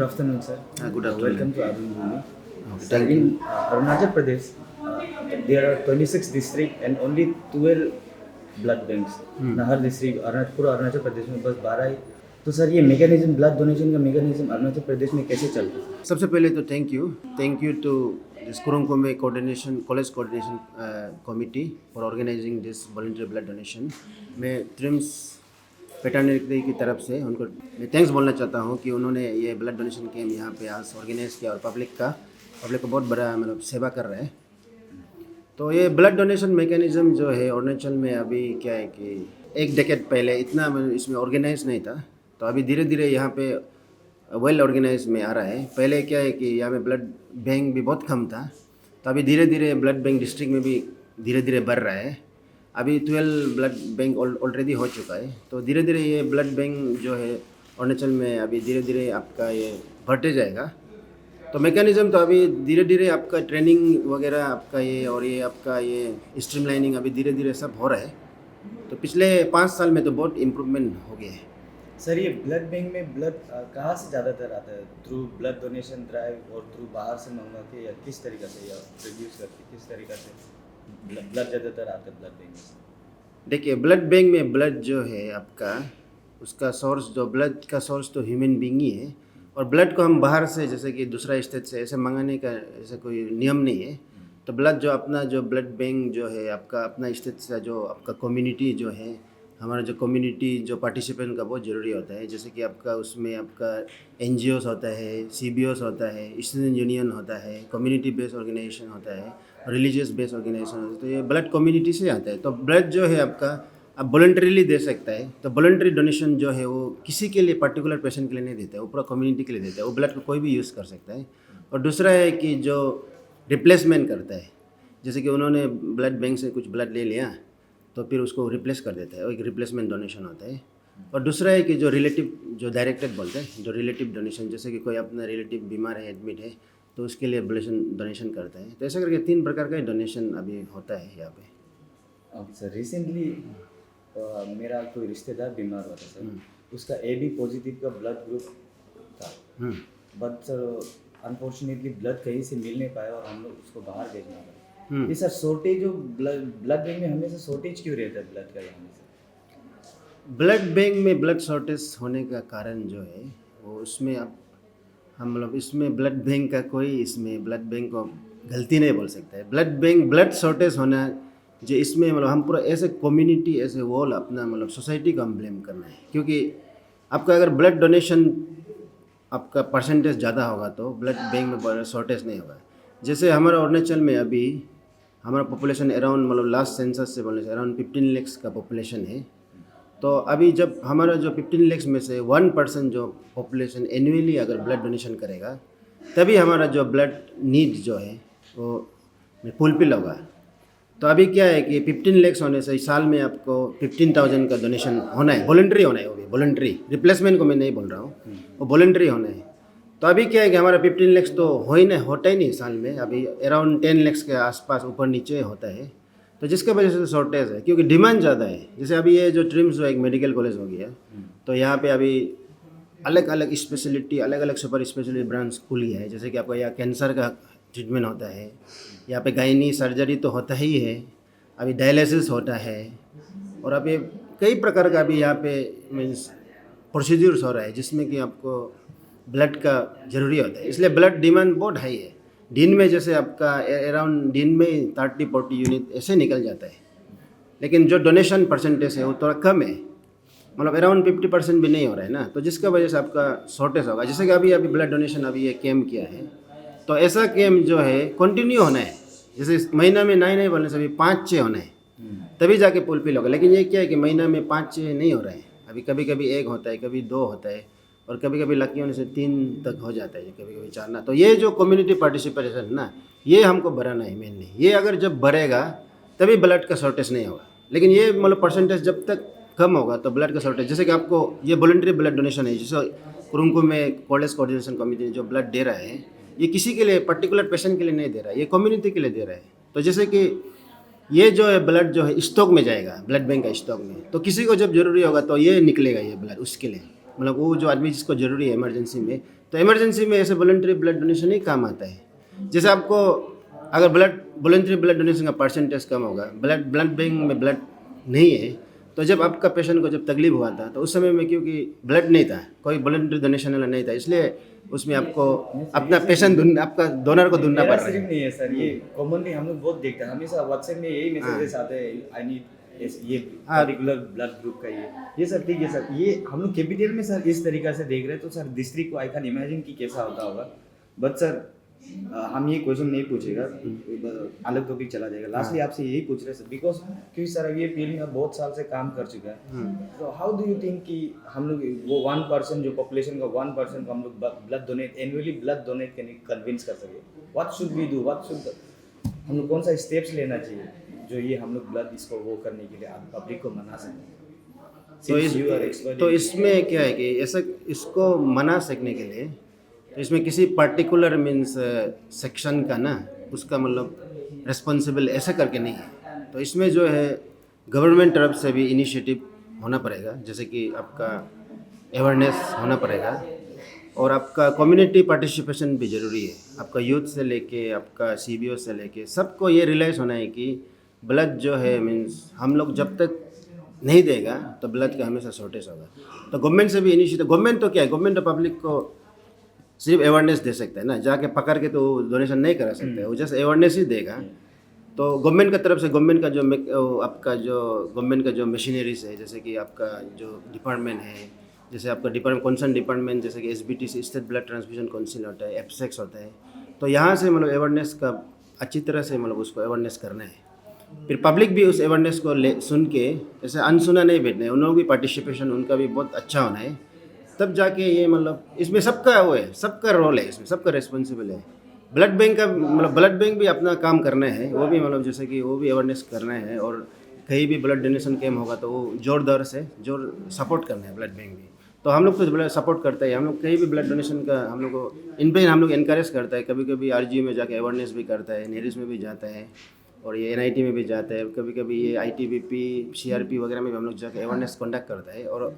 Good afternoon, sir. Good afternoon. Welcome to Arun Bhumi. Okay, Sir, thank you. in Arunachal Pradesh, there are 26 districts and only 12 blood banks. ना हर district पूरा अरुणाचल प्रदेश में बस 12 ही। तो sir ये mechanism blood donation का mechanism Arunachal Pradesh में कैसे चलता है? सबसे पहले तो thank you to this Kurung Kumey coordination college coordination committee for organising this volunteer blood donation. मैं ट्रिम्स वेटरनरी की तरफ से उनको मैं थैंक्स बोलना चाहता हूँ कि उन्होंने ये ब्लड डोनेशन कैम्प यहाँ पे आज ऑर्गेनाइज किया और पब्लिक को बहुत बड़ा मतलब सेवा कर रहा है। तो ये ब्लड डोनेशन मैकेनिज़्म जो है अरुणाचल में अभी क्या है कि एक डेकेड पहले इतना इसमें ऑर्गेनाइज नहीं था, तो अभी धीरे धीरे यहाँ पे वेल ऑर्गेनाइज में आ रहा है। पहले क्या है कि यहाँ पे ब्लड बैंक भी बहुत कम था, तो अभी धीरे धीरे ब्लड बैंक डिस्ट्रिक्ट में भी धीरे धीरे बढ़ रहा है। अभी 12 ब्लड बैंक ऑलरेडी हो चुका है, तो धीरे धीरे ये ब्लड बैंक जो है अरुणाचल में अभी धीरे धीरे आपका ये बढ़ते जाएगा। तो मैकेनिज़्म तो अभी धीरे धीरे आपका ट्रेनिंग वगैरह आपका ये और ये आपका ये स्ट्रीमलाइनिंग अभी धीरे धीरे सब हो रहा है। तो पिछले 5 साल में तो बहुत इम्प्रूवमेंट हो गया है। सर ये ब्लड बैंक में ब्लड कहाँ से ज़्यादातर आता है? थ्रू ब्लड डोनेशन ड्राइव और थ्रू बाहर से मंगवा के या किस तरीक़ा से या प्रोड्यूस करके किस तरीक़ा से ब्लड ज़्यादातर आता है ब्लड बैंक में? देखिए ब्लड बैंक में ब्लड जो है आपका उसका सोर्स जो ब्लड का सोर्स तो ह्यूमन बींग ही है, और ब्लड को हम बाहर से जैसे कि दूसरा स्टेट से ऐसे मंगाने का ऐसा कोई नियम नहीं है। तो ब्लड जो अपना जो ब्लड बैंक जो है आपका अपना स्टेट से जो आपका कम्युनिटी जो है हमारा जो कम्युनिटी जो पार्टिसिपेंट का बहुत ज़रूरी होता है। जैसे कि आपका उसमें आपका NGOs होता है, CBOs होता है, स्टूडेंट यूनियन होता है, कम्युनिटी बेस्ड ऑर्गेनाइजेशन होता है, रिलीजियस बेस्ड ऑर्गेनाइजेशन होता है। तो ये ब्लड कम्युनिटी से आता है। तो ब्लड जो है आपका आप वॉलंटरीली दे सकता है। तो वॉलंटरी डोनेशन जो है वो किसी के लिए पर्टिकुलर पेशेंट के लिए नहीं देता है, वो पूरा कम्युनिटी के लिए देता है। वो ब्लड को कोई भी यूज़ कर सकता है। और दूसरा है कि जो रिप्लेसमेंट करता है, जैसे कि उन्होंने ब्लड बैंक से कुछ ब्लड ले लिया तो फिर उसको रिप्लेस कर देता है, वो एक रिप्लेसमेंट डोनेशन होता है। और दूसरा है कि जो रिलेटिव जो डायरेक्टेड बोलते हैं, जो रिलेटिव डोनेशन, जैसे कि कोई अपना रिलेटिव बीमार है, एडमिट है, तो उसके लिए डोनेशन करता है। तो ऐसा करके 3 प्रकार का डोनेशन अभी होता है यहाँ पे। सर रिसेंटली मेरा कोई रिश्तेदार बीमार हुआ था सर, उसका AB पॉजिटिव का ब्लड ग्रुप था, बट सर अनफॉर्चुनेटली ब्लड कहीं से मिल नहीं पाया और हम लोग उसको बाहर भेजना पड़ा। ये सर शॉर्टेज जो ब्लड बैंक में हमेशा शॉर्टेज क्यों रहता है ब्लड का? यहाँ से ब्लड बैंक में ब्लड शॉर्टेज होने का कारण जो है वो उसमें अब हम लोग इसमें ब्लड बैंक का कोई इसमें ब्लड बैंक को गलती नहीं बोल सकता है। ब्लड बैंक ब्लड शॉर्टेज होना जो इसमें मतलब हम पूरा ऐसे कम्युनिटी ऐसे वॉल अपना मतलब सोसाइटी को हम ब्लेम करना है, क्योंकि आपका अगर ब्लड डोनेशन आपका परसेंटेज ज़्यादा होगा तो ब्लड बैंक में शॉर्टेज नहीं होगा। जैसे हमारा अरुणाचल में अभी हमारा पॉपुलेशन अराउंड मतलब लास्ट सेंसस से बोलने से अराउंड 15 लाख का पॉपुलेशन है। तो अभी जब हमारा जो 15 लाख में से 1% जो पॉपुलेशन एनुअली अगर ब्लड डोनेशन करेगा तभी हमारा जो ब्लड नीड जो है वो फुलफिल होगा। तो अभी क्या है कि 15 लाख होने से साल में आपको 15,000 का डोनेशन होना है, वॉलंटरी होना है। वो भी वॉलंटरी, रिप्लेसमेंट को मैं नहीं बोल रहा हूँ, वो वॉलंटरी होना है। तो अभी क्या है कि हमारा 15 लाख तो होता ही नहीं साल में, अभी अराउंड 10 लाख के आसपास ऊपर नीचे होता है। तो जिसके वजह से शॉर्टेज है, क्योंकि डिमांड ज़्यादा है। जैसे अभी ये जो ट्रिम्स जो एक मेडिकल कॉलेज हो गया, तो यहाँ पे अभी अलग अलग स्पेशलिटी अलग अलग सुपर स्पेशलिटी ब्रांच खुली है। जैसे कि आपको यहाँ कैंसर का ट्रीटमेंट होता है, यहाँ पे गायनी सर्जरी तो होता ही है, अभी डायलिसिस होता है, और अभी कई प्रकार का अभी यहाँ पे मीन्स प्रोसीड्यूर्स हो रहा है जिसमें कि आपको ब्लड का ज़रूरी होता है। इसलिए ब्लड डिमांड बहुत हाई है। दिन में जैसे आपका अराउंड दिन में 30-40 यूनिट ऐसे निकल जाता है, लेकिन जो डोनेशन परसेंटेज है वो थोड़ा कम है, मतलब अराउंड 50% भी नहीं हो रहा है ना। तो जिसका वजह से आपका शॉर्टेज होगा। जैसे कि अभी ब्लड डोनेशन अभी ये कैम्प किया है, तो ऐसा कैम्प जो है कंटिन्यू होना है। जैसे महीना में नहीं बोलने से अभी 5-6 होना है, तभी जाके फुलफिल होगा। लेकिन ये क्या है कि महीना में 5-6 नहीं हो रहा है। अभी कभी कभी 1 होता है, कभी 2 होता है, और कभी कभी लकी होने से 3 तक हो जाता है, कभी कभी 4 ना। तो ये जो कम्युनिटी पार्टिसिपेशन ना, ये हमको बढ़ाना है मेनली। ये अगर जब बढ़ेगा तभी ब्लड का शॉर्टेज नहीं होगा। लेकिन ये मतलब परसेंटेज जब तक कम होगा तो ब्लड का शॉर्टेज, जैसे कि आपको ये वॉलंटरी ब्लड डोनेशन है, जैसे कुरुंगकुमे में कॉलेज कोऑर्डिनेशन कमेटी जो ब्लड दे रहा है, ये किसी के लिए पर्टिकुलर पेशेंट के लिए नहीं दे रहा है, ये कम्युनिटी के लिए दे रहा है। तो जैसे कि ये जो है ब्लड जो है स्टॉक में जाएगा, ब्लड बैंक का स्टॉक में, तो किसी को जब जरूरी होगा तो ये निकलेगा ये ब्लड उसके लिए। मतलब वो जो आदमी जिसको ज़रूरी है इमरजेंसी में, तो इमरजेंसी में ऐसे वॉलंटरी ब्लड डोनेशन ही काम आता है। जैसे आपको अगर वॉलंटरी ब्लड डोनेशन का परसेंटेज कम होगा, ब्लड बैंक में ब्लड नहीं है, तो जब आपका पेशेंट को जब तकलीफ हुआ था तो उस समय में क्योंकि ब्लड नहीं था, कोई वॉलंटरी डोनेशन वाला नहीं था, इसलिए उसमें आपको अपना पेशेंट आपका डोनर को ढूंढना मेरा पड़ रहा सिर्फ है। नहीं है सर, ये कॉमनली हम लोग बहुत देखते हैं, हमेशा व्हाट्सएप में यही मैसेजेस आते हैं, आई नीड ये हाँ। पर्टिकुलर ब्लड ग्रुप का ये सर ठीक है सर। ये हम लोग कैपिटल में सर इस तरीका से देख रहे हैं, तो सर डिस्ट्रिक्ट को आई कैन इमेजिन कि कैसा होता होगा। बट सर हम ये क्वेश्चन नहीं पूछेगा, अलग टॉपिक चला जाएगा। लास्टली आपसे यही पूछ रहे सर, बिकॉज क्योंकि सर अब ये फील्ड में बहुत साल से काम कर चुका है, तो हाउ डू यू थिंक कि हम लोग वो 1% जो पॉपुलेशन का 1% को हम लोग blood donate annually blood donate करने कन्विंस कर सके? What should we do, what should हम लोग कौन सा स्टेप्स लेना चाहिए जो ये हम लोग ब्लड इसको वो करने के लिए पब्लिक को मना सकें? तो इसमें क्या है कि ऐसा इसको मना सकने के लिए तो इसमें किसी पर्टिकुलर मीन्स सेक्शन का ना उसका मतलब रिस्पॉन्सिबल ऐसा करके नहीं है। तो इसमें जो है गवर्नमेंट तरफ से भी इनिशिएटिव होना पड़ेगा, जैसे कि आपका अवेयरनेस होना पड़ेगा और आपका कम्युनिटी पार्टिसिपेशन भी ज़रूरी है। आपका यूथ से लेके आपका CBO से लेके सबको ये रियलाइज़ होना है कि ब्लड जो है मीन्स हम लोग जब तक नहीं देगा तो ब्लड का हमेशा शॉर्टेज होगा। तो गवर्नमेंट से भी इनिशिएटिव, गवर्नमेंट तो क्या है, गवर्नमेंट तो पब्लिक को सिर्फ अवेयरनेस दे सकता है ना, जाके पकड़ के तो डोनेशन नहीं करा सकता है, वो जस्ट अवेयरनेस ही देगा। तो गवर्नमेंट का तरफ से गवर्नमेंट का जो मशीनरीज है, जैसे कि आपका जो डिपार्टमेंट है, जैसे आपका डिपार्टमेंट कंसर्न डिपार्टमेंट जैसे कि SBTC state blood transfusion council होता है, एप्सेक्स होता है, तो यहाँ से मतलब अवेयरनेस का अच्छी तरह से मतलब उसको अवेयरनेस करना है। फिर पब्लिक भी उस अवेयरनेस को सुन के ऐसे अनसुना नहीं बैठना है, उन लोगों की पार्टिसिपेशन उनका भी बहुत अच्छा होना है, तब जाके ये मतलब इसमें सबका वो है, सबका रोल है, इसमें सबका रिस्पॉन्सिबल है। ब्लड बैंक का मतलब ब्लड बैंक भी अपना काम करना है, वो भी मतलब जैसे कि वो भी अवेयरनेस करना है, और कहीं भी ब्लड डोनेशन कैम्प होगा तो वो जोर सपोर्ट करना है ब्लड बैंक भी। तो हम लोग तो ब्लड सपोर्ट करते हैं, हम लोग कहीं भी ब्लड डोनेशन का हम लोग को इन पे हम लोग इनकरेज करता है, कभी कभी RGU में जाके अवेयरनेस भी करता है, नेरिस में भी जाता है और ये NIT में भी जाता है, कभी कभी ये ITBP CRP वगैरह में भी हम लोग जाके अवेयरनेस कंडक्ट करता है। और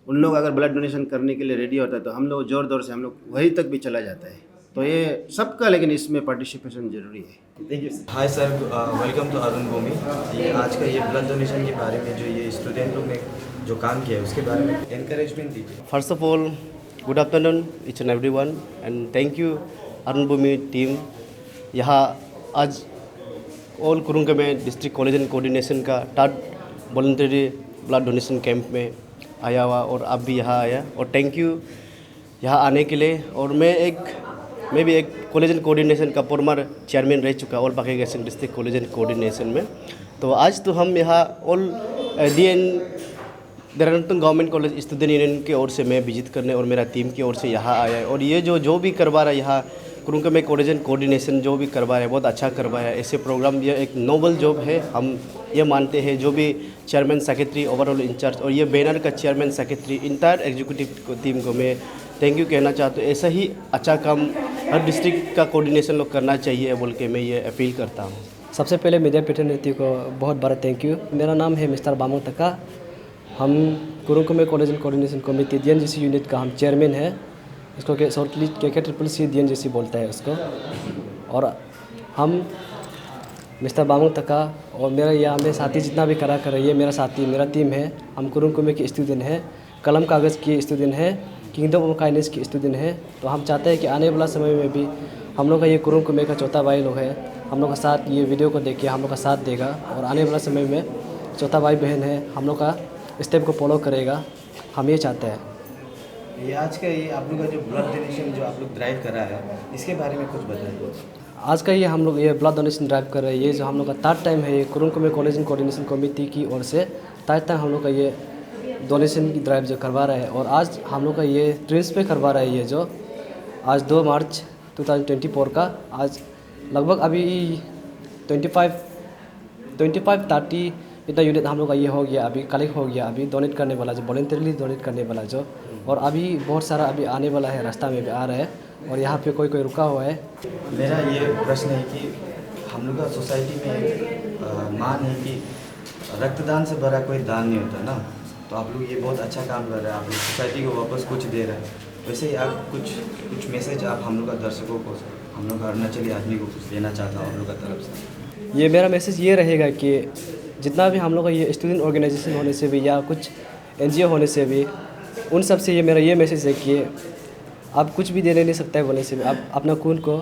उन लोग अगर ब्लड डोनेशन करने के लिए रेडी होता है तो हम लोग जोर से हम लोग वहीं तक भी चला जाता है। तो ये सबका लेकिन इसमें पार्टिसिपेशन जरूरी है। Thank you sir. Hi sir, welcome to Arun Bhoomi. ये आज का ये ब्लड डोनेशन के बारे में जो ये स्टूडेंट लोग ने जो काम किया है उसके बारे में एनकरेजमेंट दीजिए। First of all, good afternoon each and everyone and thank you Arun Bhumi team. यहाँ आज ऑल कुरुंग में डिस्ट्रिक्ट कॉलेज एंड कोऑर्डिनेशन का 3rd voluntary blood donation camp में आया हुआ और आप भी यहाँ आया और थैंक यू यहाँ आने के लिए। और मैं भी एक कॉलेज एंड कोऑर्डिनेशन का फॉर्मर चेयरमैन रह चुका all Pakke guessing district college and coordination में। तो आज तो हम यहाँ all DN Dehradun government college student union की ओर से मैं विजिट करने और मेरा टीम की ओर से यहाँ आया है। और ये जो भी करवा रहा है यहाँ कुरुंग में कॉलेज एंड कोऑर्डिनेशन जो भी करवा रहा है बहुत अच्छा करवाया है। ऐसे प्रोग्राम ये एक नोबल जॉब है, हम ये मानते हैं। जो भी चेयरमैन सेक्रेटरी ओवरऑल इंचार्ज और ये बैनर का chairman secretary entire executive team को मैं थैंक यू कहना चाहता हूँ। ऐसा ही अच्छा काम हर डिस्ट्रिक्ट का कोऑर्डिनेशन लोग करना चाहिए बोल के मैं ये अपील करता हूँ। सबसे पहले मीडिया प्रतिनिधि को बहुत बड़ा थैंक यू। मेरा नाम है मिस्टर बामंग तका। हम कुरुंग में college and coordination committee DNGC unit का हम चेयरमैन है। इसको शॉर्टली KKCCC DNGC बोलता है उसको। और हम मिस्टर बामंग तका और मेरा यहाँ में साथी जितना भी करा कर ये मेरा साथी मेरा टीम है। हम कुरुंग में के स्टूडेंट है, कलम कागज़ के स्टूडेंट है, किंगडम ऑफ काइंडनेस के स्टूडेंट है। तो हम चाहते हैं कि आने वाला समय में भी हम लोग का ये कुरुंग में का चौथा भाई लोग है, हम लोग का साथ ये वीडियो को देख के हम लोग का साथ देगा और आने वाला समय में चौथा भाई बहन है हम लोग का स्टेप को फॉलो करेगा। हम ये चाहते हैं। ये आज का ये आप लोग का जो ब्लड डोनेशन जो आप लोग ड्राइव करा है इसके बारे में कुछ बताइए। आज का ये हम लोग ये ब्लड डोनेशन ड्राइव कर रहे हैं, ये जो हम लोग का 3rd टाइम है ये कुरुंग में कॉलेज एंड कोऑर्डिनेशन कमेटी की ओर से 3rd टाइम हम लोग का ये डोनेशन की ड्राइव जो करवा रहे हैं। और आज हम लोग का ये ट्रेंस पे करवा रहे हैं। ये जो आज 2 मार्च 2024 का आज लगभग अभी 25-30 इतना यूनिट हम लोग का ये हो गया, अभी कलेक्ट हो गया, अभी डोनेट करने वाला जो वॉलंटरीली डोनेट करने वाला जो। और अभी बहुत सारा अभी आने वाला है, रास्ता में भी आ रहा है और यहाँ पे कोई रुका हुआ है। मेरा ये प्रश्न है कि हम लोग का सोसाइटी में मान है कि रक्तदान से बड़ा कोई दान नहीं होता ना, तो आप लोग ये बहुत अच्छा काम कर रहे हैं, आप लोग सोसाइटी को वापस कुछ दे रहे हैं। वैसे ही आप कुछ मैसेज आप हम लोग का दर्शकों को, हम लोग का अरुणाचली आदमी को कुछ देना चाहता हूँ आप लोग का तरफ से। ये मेरा मैसेज ये रहेगा कि जितना भी हम लोग का ये स्टूडेंट ऑर्गेनाइजेशन होने से भी या कुछ NGO होने से भी, उन सब से ये मेरा ये मैसेज है कि आप कुछ भी देने नहीं सकते हैं बोलने से भी आप अपना खून को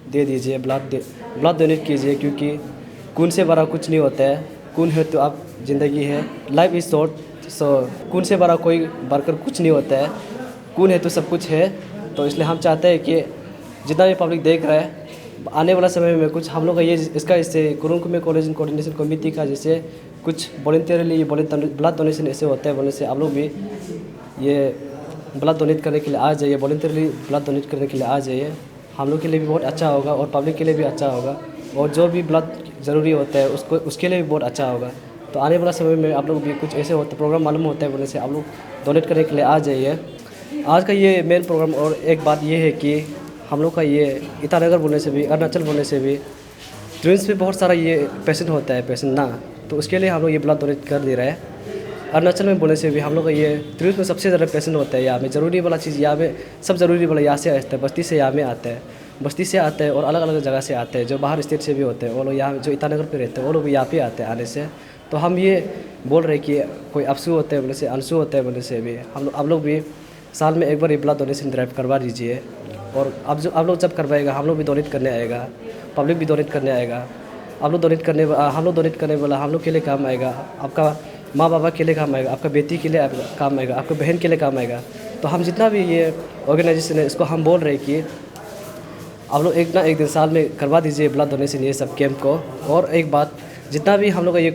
दे दीजिए, ब्लड डोनेट कीजिए, क्योंकि खून से बड़ा कुछ नहीं होता है। खून है तो आप ज़िंदगी है, लाइफ इज़ शॉर्ट, सो खून से बड़ा कोई बढ़कर कुछ नहीं होता है। खून है तो सब कुछ है। तो इसलिए हम चाहते हैं कि जितना भी पब्लिक देख रहा है, आने वाला समय में कुछ हम लोग का ये इससे Kurung Kumey college coordination committee का जैसे कुछ वॉलंटियरली ब्लड डोनेशन ऐसे होता है बोलने से आप लोग भी ये ब्लड डोनेट करने के लिए आ जाइए, वॉलंटियरली ब्लड डोनेट करने के लिए आ जाइए। हम लोग के लिए भी बहुत अच्छा होगा और पब्लिक के लिए भी अच्छा होगा, और जो भी ब्लड ज़रूरी होता है उसके लिए भी बहुत अच्छा होगा। तो आने वाला समय में आप लोग भी कुछ ऐसे होते प्रोग्राम मालूम होता है बोलने से आप लोग डोनेट करने के लिए आ जाइए। आज का ये मेन प्रोग्राम, और एक बात ये है कि हम लोग का ये ईटानगर बोलने से भी, अरुणाचल बोलने से भी ट्विंस में बहुत सारा ये पेशेंट होता है, पेशेंट ना, तो उसके लिए हम लोग ये ब्लड डोनेट कर दे रहे हैं। अरुणाचल में बोलने से भी हम लोग का ये ट्विंस में सबसे ज़्यादा पेशेंट होता है यहाँ में। ज़रूरी वाला चीज़ यहाँ में सब ज़रूरी वाला यहाँ से आता है, बस्ती से यहाँ में आता है, बस्ती से आते हैं और अलग अलग जगह से आते हैं। जो बाहर स्टेट से भी होते हैं वो लोग यहाँ जो ईटानगर पे रहते हैं वो लोग भी यहाँ पे आते हैं आने से। तो हम ये बोल रहे हैं कि कोई अफसू होते हैं बोले से, अंशु होते हैं बोले से भी आप लोग भी साल में एक बार ये ब्लड डोनेशन ड्राइव करवा दीजिए। और अब आप लोग जब करवाएगा हम लोग भी डोनेट करने आएगा, पब्लिक भी डोनेट करने आएगा। आप लोग डोनेट करने हम लोग डोनेट करने वाला हम लोग के लिए काम आएगा, आपका माँ बाबा के लिए काम आएगा, आपका बेटी के लिए काम आएगा, आपका बहन के लिए काम आएगा। तो हम जितना भी ये ऑर्गेनाइजेशन है इसको हम बोल रहे हैं कि आप लोग एक ना एक दिन साल में करवा दीजिए ब्लड डोनेशन ये सब कैंप को। और एक बात, जितना भी हम लोग का ये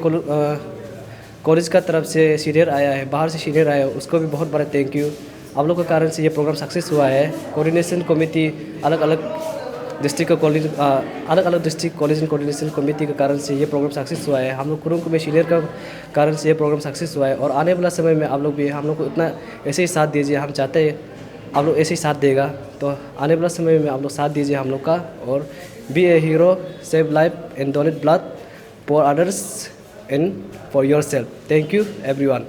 कॉलेज का तरफ से सीनियर आया है, बाहर से सीनियर आया है, उसको भी बहुत बड़ा थैंक यू। आप लोग के कारण से ये प्रोग्राम सक्सेस हुआ है। कोऑर्डिनेशन कमेटी अलग अलग डिस्ट्रिक्ट कॉलेज कोऑर्डिनेशन कमेटी के कारण से ये प्रोग्राम सक्सेस हुआ है। हम लोग कुरुंग कुमे सीनियर का कारण से ये प्रोग्राम सक्सेस हुआ है। और आने वाला समय में आप लोग भी हम लोग को इतना ऐसे ही साथ दीजिए, हम चाहते हैं आप लोग ऐसे ही साथ देगा। तो आने वाला समय में आप लोग साथ दीजिए हम लोग का, और be a hero, save life and donate blood for others and for yourself. Thank you everyone.